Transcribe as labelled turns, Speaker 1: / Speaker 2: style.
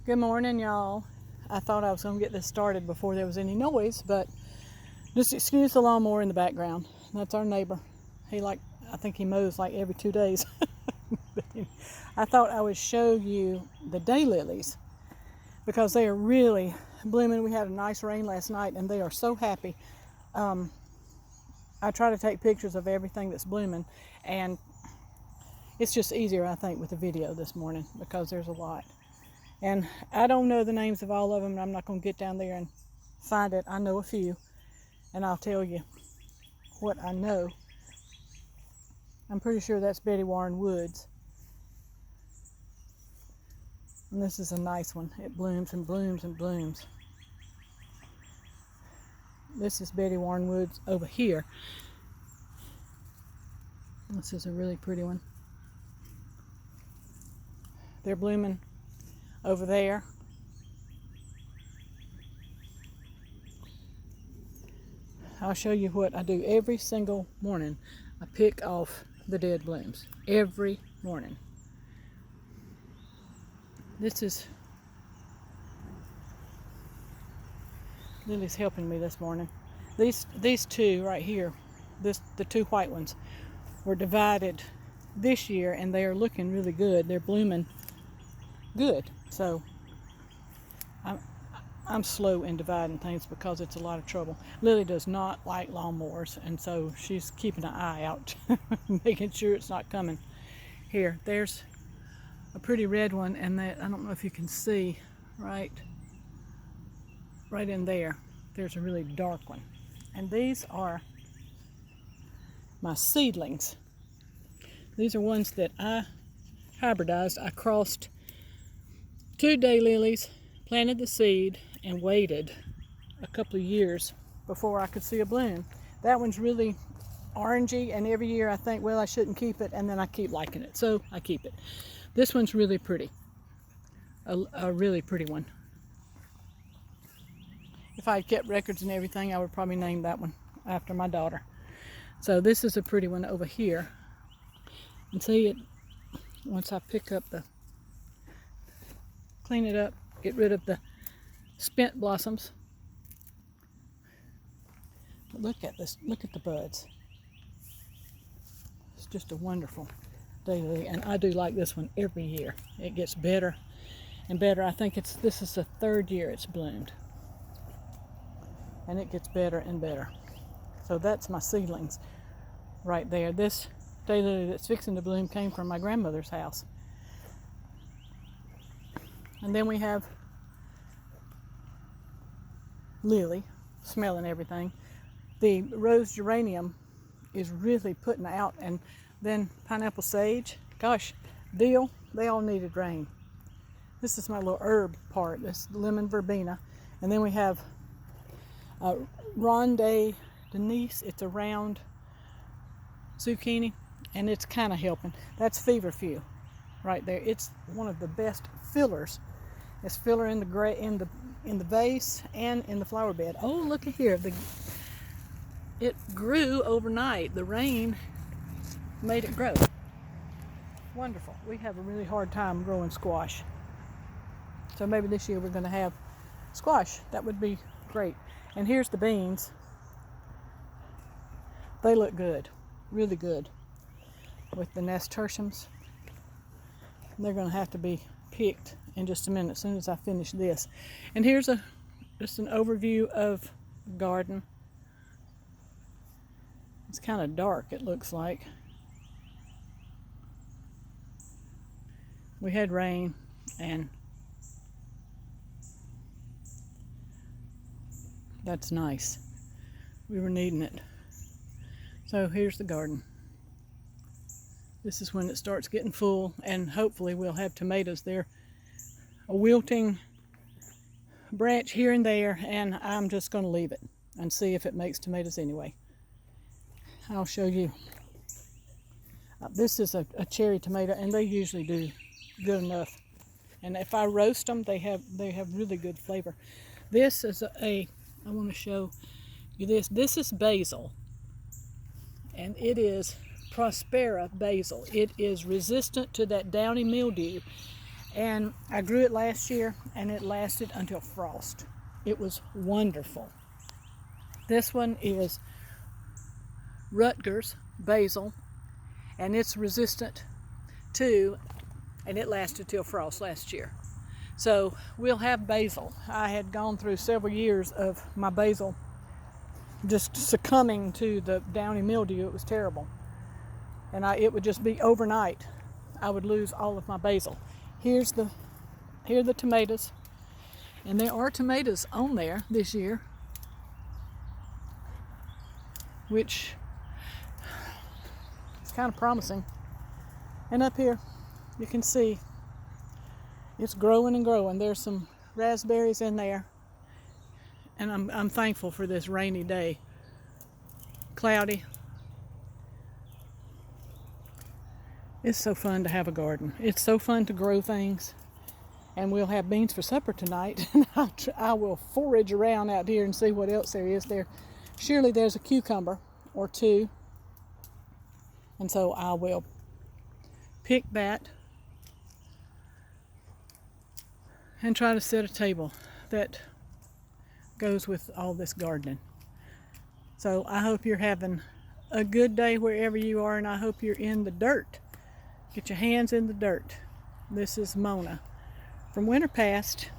Speaker 1: Good morning, y'all. I thought I was going to get this started before there was any noise, but just excuse the lawnmower in the background. That's our neighbor. I think he mows like every 2 days. I thought I would show you the daylilies because they are really blooming. We had a nice rain last night and they are so happy. I try to take pictures of everything that's blooming, and it's just easier, I think, with the video this morning because there's a lot. And I don't know the names of all of them, and I'm not going to get down there and find it. I know a few, and I'll tell you what I know. I'm pretty sure that's Betty Warren Woods. And this is a nice one. It blooms and blooms and blooms. This is Betty Warren Woods over here. This is a really pretty one. They're blooming over there. I'll show you what I do every single morning. I pick off the dead blooms every morning. This is Lily's helping me this morning. These two right here, the two white ones, were divided this year, and they are looking really good. They're blooming good. So I'm slow in dividing things because it's a lot of trouble. Lily does not like lawnmowers, and so she's keeping an eye out, making sure it's not coming. Here, there's a pretty red one, and that, I don't know if you can see right in there. There's a really dark one, and these are my seedlings. These are ones that I hybridized. I crossed 2 daylilies, planted the seed, and waited a couple of years before I could see a bloom. That one's really orangey, and every year I think, well, I shouldn't keep it, and then I keep liking it, so I keep it. This one's really pretty, a really pretty one. If I kept records and everything, I would probably name that one after my daughter. So this is a pretty one over here. And see it, once I pick up clean it up, get rid of the spent blossoms. But look at this, look at the buds. It's just a wonderful daylily, and I do like this one every year. It gets better and better. I think this is the 3rd year it's bloomed, and it gets better and better. So that's my seedlings right there. This daylily that's fixing to bloom came from my grandmother's house. And then we have Lily, smelling everything. The rose geranium is really putting out, and then pineapple sage, gosh, dill, they all needed rain. This is my little herb part, this lemon verbena. And then we have ronde Denise. It's a round zucchini, and it's kind of helping. That's feverfew right there. It's one of the best fillers. It's filler in the vase and in the flower bed. Oh, look at here. It grew overnight. The rain made it grow. Wonderful. We have a really hard time growing squash. So maybe this year we're going to have squash. That would be great. And here's the beans. They look good. Really good. With the nasturtiums. They're going to have to be picked in just a minute as soon as I finish this. And here's just an overview of the garden. It's kind of dark, it looks like. We had rain, and that's nice. We were needing it. So here's the garden. This is when it starts getting full, and hopefully we'll have tomatoes there. A wilting branch here and there, and I'm just going to leave it and see if it makes tomatoes anyway. I'll show you. This is a cherry tomato, and they usually do good enough. And if I roast them, they have really good flavor. This is I want to show you this. This is basil, and it is Prospera basil. It is resistant to that downy mildew, And I grew it last year, and it lasted until frost. It was wonderful. This one is Rutgers basil, and it's resistant to, and it lasted till frost last year. So we'll have basil. I had gone through several years of my basil just succumbing to the downy mildew. It was terrible. And it would just be overnight, I would lose all of my basil. Here are the tomatoes. And there are tomatoes on there this year, which is kind of promising. And up here, you can see it's growing and growing. There's some raspberries in there. And I'm thankful for this rainy day. Cloudy. It's so fun to have a garden. It's so fun to grow things. And we'll have beans for supper tonight. And I will forage around out here and see what else there is there. Surely there's a cucumber or two. And so I will pick that and try to set a table that goes with all this gardening. So I hope you're having a good day wherever you are, and I hope you're in the dirt. Get your hands in the dirt. This is Mona from Winter Past.